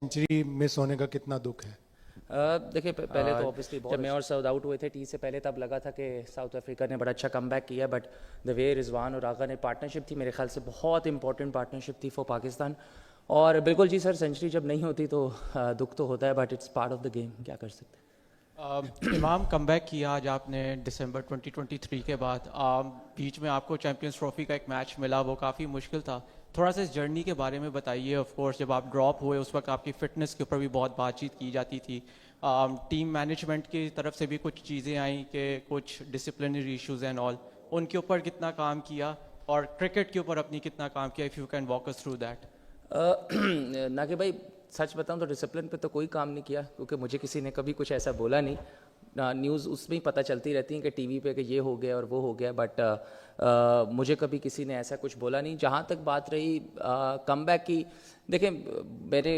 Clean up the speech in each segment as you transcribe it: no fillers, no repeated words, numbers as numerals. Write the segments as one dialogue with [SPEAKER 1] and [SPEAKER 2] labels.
[SPEAKER 1] Century miss होने का कितना दुख है؟
[SPEAKER 2] देखिए पहले तो ऑब्वियसली जब मैं और साउथ आउट हुए थे टी से पहले, तब लगा था कि साउथ अफ्रीका ने बड़ा अच्छा कमबैक किया, बट द वे रिजवान और आगा ने पार्टनरशिप थी, मेरे ख्याल से बहुत इंपॉर्टेंट पार्टनरशिप थी फॉर पाकिस्तान। और बिल्कुल जी सर, सेंचुरी जब नहीं होती तो दुख तो होता है, but it's part of the game, क्या कर सकते हैं।
[SPEAKER 3] इमाम कमबैक किया आज आपने दिसंबर 2023 के बाद, बीच में आपको चैंपियंस ट्रॉफी का एक मैच मिला, वो काफ़ी मुश्किल था। थोड़ा सा इस जर्नी के बारे में बताइए। ऑफ कोर्स जब आप ड्रॉप हुए उस वक्त आपकी फ़िटनेस के ऊपर भी बहुत बातचीत की जाती थी, टीम मैनेजमेंट की तरफ से भी कुछ चीज़ें आई कि कुछ डिसिप्लिनरी इश्यूज़ एंड ऑल, उनके ऊपर कितना काम किया और क्रिकेट के ऊपर अपनी कितना काम किया, if you can walk us through that.
[SPEAKER 2] ना कि भाई सच बताऊं तो डिसिप्लिन पे तो कोई काम नहीं किया, क्योंकि मुझे किसी ने कभी कुछ ऐसा बोला नहीं। न्यूज़ उसमें ही पता चलती रहती है कि टीवी पे कि ये हो गया और वो हो गया, बट मुझे कभी किसी ने ऐसा कुछ बोला नहीं। जहाँ तक बात रही कमबैक की, देखें मेरे,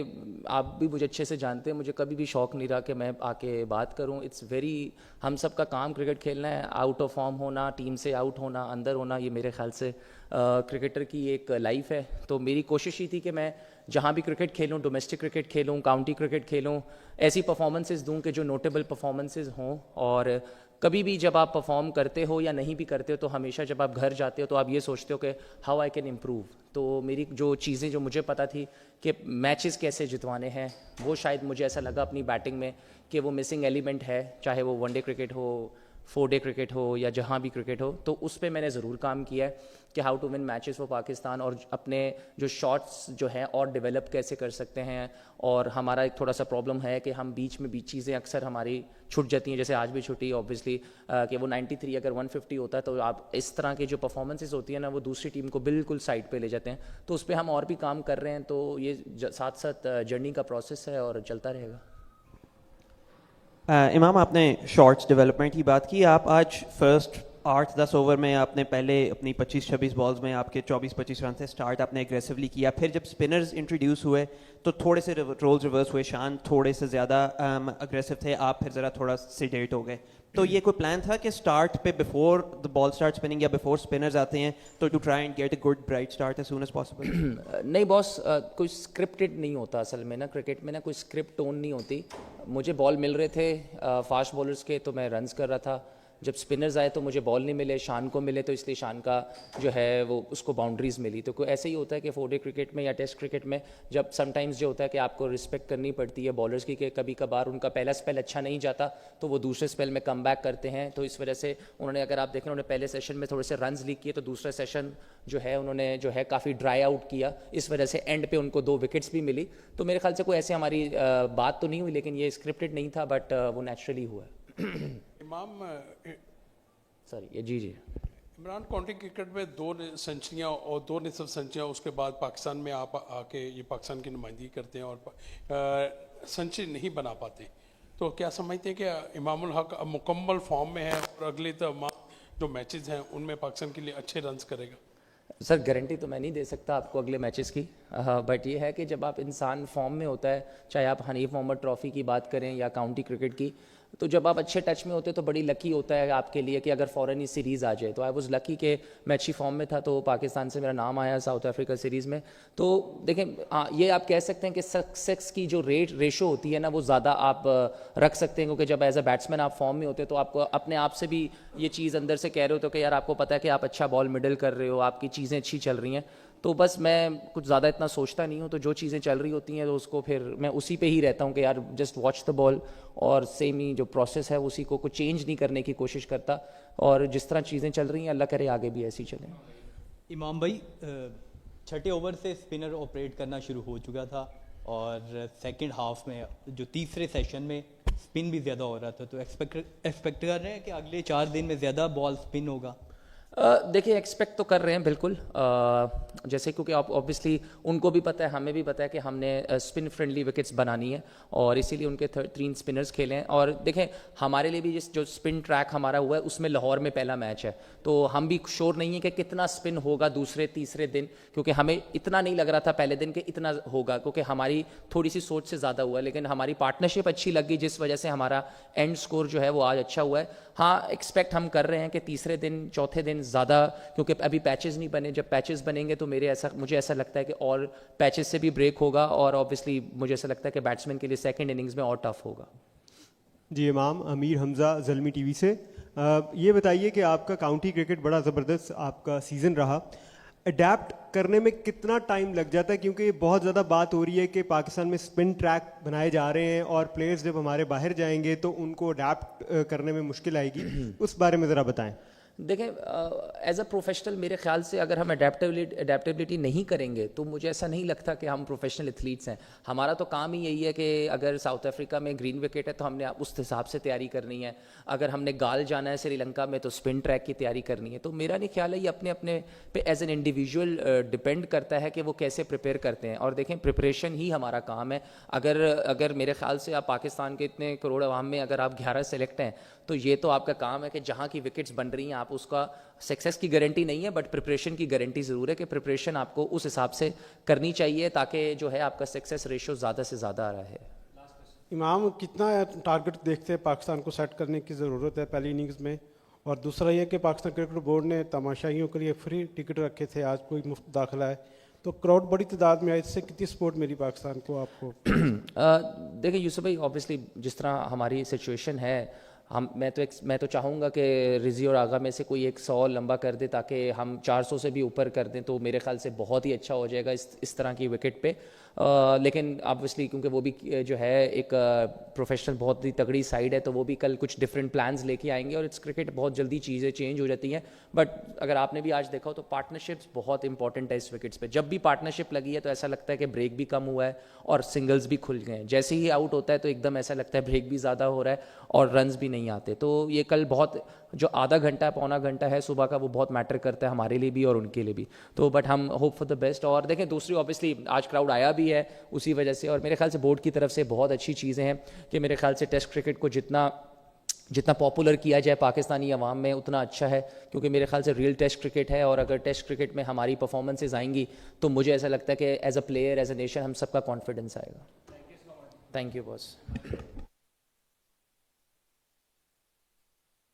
[SPEAKER 2] आप भी मुझे अच्छे से जानते हैं, मुझे कभी भी शौक़ नहीं रहा कि मैं आके बात करूं। इट्स वेरी, हम सब का काम क्रिकेट खेलना है, आउट ऑफ फॉर्म होना, टीम से आउट होना, अंदर होना, ये मेरे ख्याल से क्रिकेटर की एक लाइफ है। तो मेरी कोशिश ही थी कि मैं जहाँ भी क्रिकेट खेलूँ, डोमेस्टिक क्रिकेट खेलूँ, काउंटी क्रिकेट खेलूँ, ऐसी परफॉर्मेंसेस दूँ कि जो नोटेबल परफॉर्मेंसेस हों। और कभी भी जब आप परफॉर्म करते हो या नहीं भी करते हो, तो हमेशा जब आप घर जाते हो तो आप ये सोचते हो कि हाउ आई कैन इम्प्रूव। तो मेरी जो चीज़ें जो मुझे पता थी कि मैचेस कैसे जितवाने हैं, वो शायद मुझे ऐसा लगा अपनी बैटिंग में कि वो मिसिंग एलिमेंट है, चाहे वो वनडे क्रिकेट हो, 4 डे क्रिकेट हो या जहाँ भी क्रिकेट हो। तो उस पर मैंने ज़रूर काम किया है कि how to win matches for Pakistan, और अपने जो शॉट्स जो हैं और डेवलप कैसे कर सकते हैं। और हमारा एक थोड़ा सा प्रॉब्लम है कि हम बीच में चीज़ें अक्सर हमारी छूट जाती हैं, जैसे आज भी छुट्टी ऑब्वियसली कि वो 93 अगर 150 होता है तो आप इस तरह की जो परफॉर्मेंसेस होती है ना, वो दूसरी टीम को बिल्कुल साइड पे ले जाते हैं। तो उस पर हम और भी काम कर रहे हैं। तो ये साथ साथ जर्नी का प्रोसेस है और चलता रहेगा।
[SPEAKER 4] इमाम, आपने शॉट्स डेवलपमेंट की बात की। आप आज फर्स्ट 8-10 ओवर में आपने पहले अपनी 25-26 बॉल्स में आपके 24-25 रन से स्टार्ट आपने एग्रेसिवली किया। फिर जब स्पिनर्स इंट्रोड्यूस हुए तो थोड़े से रोल्स रिवर्स हुए, शान थोड़े से ज़्यादा अग्रेसिव थे, आप फिर ज़रा थोड़ा सिडेट हो गए। तो ये कोई प्लान था कि स्टार्ट पे before the ball start spinning या बिफोर स्पिनर्स आते हैं तो to try and get a good bright start as soon as possible?
[SPEAKER 2] नहीं बॉस, कोई स्क्रिप्टेड नहीं होता असल में ना, क्रिकेट में ना कोई स्क्रिप्ट टोन नहीं होती। मुझे बॉल मिल रहे थे फास्ट बॉलर्स के, तो मैं रन्स कर रहा था। जब स्पिनर्स आए तो मुझे बॉल नहीं मिले, शान को मिले, तो इसलिए शान का जो है वो उसको बाउंड्रीज मिली। तो कोई ऐसे ही होता है कि 4 डे क्रिकेट में या टेस्ट क्रिकेट में जब समटाइम्स जो होता है कि आपको रिस्पेक्ट करनी पड़ती है बॉलर्स की, कि कभी कभार उनका पहला स्पेल अच्छा नहीं जाता तो वो दूसरे स्पेल में कम बैक करते हैं। तो इस वजह से उन्होंने, अगर आप देखें, उन्होंने पहले सेशन में थोड़े से रन्स लीक किए, तो दूसरा सेशन जो है उन्होंने जो है काफ़ी ड्राई आउट किया, इस वजह से एंड पे उनको 2 विकेट्स भी मिली। तो मेरे ख्याल से कोई ऐसे हमारी बात तो नहीं हुई, लेकिन ये स्क्रिप्टेड नहीं था, बट वो नेचुरली हुआ।
[SPEAKER 5] इमाम
[SPEAKER 2] सॉरी, ये जी
[SPEAKER 5] इमरान, काउंटी क्रिकेट में 2 सेंचुरियाँ और 2 निसफ सेंचुरियाँ, उसके बाद पाकिस्तान में आप आके ये पाकिस्तान की नुमाइंदगी करते हैं और सेंचुरी नहीं बना पाते, तो क्या समझते हैं कि इमामुल हक अब मुकम्मल फॉर्म में है और अगले जो मैचेस हैं उनमें पाकिस्तान के लिए अच्छे रन्स करेगा?
[SPEAKER 2] सर गारंटी तो मैं नहीं दे सकता आपको अगले मैचेस की, बट ये है कि जब आप इंसान फॉर्म में होता है, चाहे आप हनीफ मोहम्मद ट्रॉफ़ी की बात करें या काउंटी क्रिकेट की, तो जब आप अच्छे टच में होते हैं तो बड़ी लकी होता है आपके लिए कि अगर फ़ौरन ही सीरीज़ आ जाए। तो आई वाज लकी कि मैं अच्छी फॉर्म में था, तो पाकिस्तान से मेरा नाम आया साउथ अफ्रीका सीरीज़ में। तो देखें, ये आप कह सकते हैं कि सक्सेस की जो रेशो होती है ना, वो ज़्यादा आप रख सकते हैं, क्योंकि जब एज अ बैट्समैन आप फॉर्म में होते हैं तो आपको अपने आप से भी ये चीज़ अंदर से कह रहे हो तो कि यार आपको पता है कि आप अच्छा बॉल मिडल कर रहे हो, आपकी चीज़ें अच्छी चल रही हैं। तो बस मैं कुछ ज़्यादा इतना सोचता नहीं हूँ, तो जो चीज़ें चल रही होती हैं तो उसको फिर मैं उसी पे ही रहता हूँ कि यार जस्ट वॉच द बॉल, और सेम ही जो प्रोसेस है उसी को कुछ चेंज नहीं करने की कोशिश करता, और जिस तरह चीज़ें चल रही हैं अल्लाह करे आगे भी ऐसी चलें।
[SPEAKER 6] इमाम भाई, 6ठे ओवर से स्पिनर ऑपरेट करना शुरू हो चुका था और सेकंड हाफ में जो तीसरे सेशन में स्पिन भी ज़्यादा हो रहा था, तो एक्सपेक्ट कर रहे हैं कि अगले 4 दिन में ज़्यादा बॉल स्पिन होगा?
[SPEAKER 2] देखिए एक्सपेक्ट तो कर रहे हैं बिल्कुल, जैसे क्योंकि ऑब्वियसली उनको भी पता है, हमें भी पता है कि हमने स्पिन फ्रेंडली विकेट्स बनानी है, और इसीलिए उनके 3 स्पिनर्स खेले हैं। और देखें हमारे लिए भी जो स्पिन ट्रैक हमारा हुआ है उसमें लाहौर में पहला मैच है, तो हम भी श्योर नहीं है कि कितना स्पिन होगा दूसरे तीसरे दिन, क्योंकि हमें इतना नहीं लग रहा था पहले दिन कि इतना होगा, क्योंकि हमारी थोड़ी सी सोच से ज़्यादा हुआ है। लेकिन हमारी पार्टनरशिप अच्छी लग गई, जिस वजह से हमारा एंड स्कोर जो है वो आज अच्छा हुआ है। हाँ, एक्सपेक्ट हम कर रहे हैं कि तीसरे दिन चौथे दिन زیادہ کیونکہ ابھی پیچز نہیں بنے, جب پیچز بنیں گے تو مجھے ایسا لگتا ہے کہ اور پیچز سے بھی بریک ہوگا, اور آبویسلی مجھے ایسا لگتا ہے کہ بیٹسمین کے لیے سیکنڈ اننگز میں اور ٹف ہوگا.
[SPEAKER 7] جی امام, امیر حمزہ زلمی ٹی وی سے. یہ بتائیے کہ آپ کا کاؤنٹی کرکٹ بڑا زبردست آپ کا سیزن رہا, اڈیپٹ کرنے میں کتنا ٹائم لگ جاتا ہے, کیونکہ بہت زیادہ بات ہو رہی ہے کہ پاکستان میں اسپن ٹریک بنائے جا رہے ہیں اور پلیئرز جب ہمارے باہر جائیں گے تو ان کو اڈیپٹ کرنے میں مشکل آئے گی, اس بارے میں ذرا بتائیں.
[SPEAKER 2] دیکھیں ایز اے پروفیشنل میرے خیال سے اگر ہم اڈیپٹیبلٹی نہیں کریں گے تو مجھے ایسا نہیں لگتا کہ ہم پروفیشنل ایتھلیٹس ہیں. ہمارا تو کام ہی یہی ہے کہ اگر ساؤتھ افریقہ میں گرین وکٹ ہے تو ہم نے اس حساب سے تیاری کرنی ہے, اگر ہم نے گال جانا ہے سری لنکا میں تو اسپن ٹریک کی تیاری کرنی ہے. تو میرا نہیں خیال ہے یہ اپنے اپنے پہ ایز این انڈیویجول ڈپینڈ کرتا ہے کہ وہ کیسے پریپیئر کرتے ہیں. اور دیکھیں پریپریشن ہی ہمارا کام ہے. اگر میرے خیال سے آپ پاکستان کے اتنے کروڑ عوام میں اگر آپ 11 سلیکٹ ہیں تو یہ تو آپ کا کام ہے کہ جہاں کی وکٹس بن رہی ہیں آپ اس کا سکسیس کی گارنٹی نہیں ہے بٹ پریپریشن کی گارنٹی ضرور ہے کہ پریپریشن آپ کو اس حساب سے کرنی چاہیے تاکہ جو ہے آپ کا سکسیس ریشو زیادہ سے زیادہ رہے.
[SPEAKER 8] امام, کتنا ٹارگٹ دیکھتے ہیں پاکستان کو سیٹ کرنے کی ضرورت ہے پہلی اننگز میں؟ اور دوسرا یہ کہ پاکستان کرکٹ بورڈ نے تماشائیوں کے لیے فری ٹکٹ رکھے تھے, آج کوئی مفت داخلہ ہے, تو کراؤڈ بڑی تعداد میں آئی, اس سے کتنی سپورٹ ملی پاکستان کو آپ کو؟
[SPEAKER 2] دیکھیں یوسف بھائی, آبویسلی جس طرح ہماری سچویشن ہے میں تو چاہوں گا کہ رضی اور آغا میں سے کوئی ایک 100 لمبا کر دے تاکہ ہم 400 سے بھی اوپر کر دیں تو میرے خیال سے بہت ہی اچھا ہو جائے گا اس طرح کی وکٹ پہ. لیکن آبویسلی کیونکہ وہ بھی جو ہے ایک پروفیشنل بہت ہی تگڑی سائڈ ہے تو وہ بھی کل کچھ ڈفرینٹ پلانز لے کے آئیں گے, اور اٹس کرکٹ بہت جلدی چیزیں چینج ہو جاتی ہیں. بٹ اگر آپ نے بھی آج دیکھا ہو تو پارٹنرشپس بہت امپورٹنٹ ہے اس وکٹس پہ. جب بھی پارٹنرشپ لگی ہے تو ایسا لگتا ہے کہ بریک بھی کم ہوا ہے اور سنگلز بھی کھل گئے ہیں. جیسے ہی آؤٹ ہوتا ہے تو ایک دم ایسا لگتا ہے بریک بھی زیادہ ہو رہا ہے اور رنز بھی نہیں آتے. تو یہ کل بہت جو آدھا گھنٹہ پونا گھنٹہ ہے صبح کا وہ بہت میٹر کرتا ہے ہمارے لیے بھی اور ان کے لیے بھی. تو بٹ ہم ہوپ فار دا بیسٹ. اور دیکھیں دوسری آبویسلی آج کراؤڈ آیا بھی ہے اسی وجہ سے, اور میرے خیال سے بورڈ کی طرف سے بہت اچھی چیزیں ہیں کہ میرے خیال سے ٹیسٹ کرکٹ کو جتنا پاپولر کیا جائے پاکستانی عوام میں اتنا اچھا ہے, کیونکہ میرے خیال سے ریئل ٹیسٹ کرکٹ ہے. اور اگر ٹیسٹ کرکٹ میں ہماری پرفارمنسز آئیں گی تو مجھے ایسا لگتا ہے کہ as a player as a nation ہم سب کا کانفیڈنس آئے گا. Thank you boss.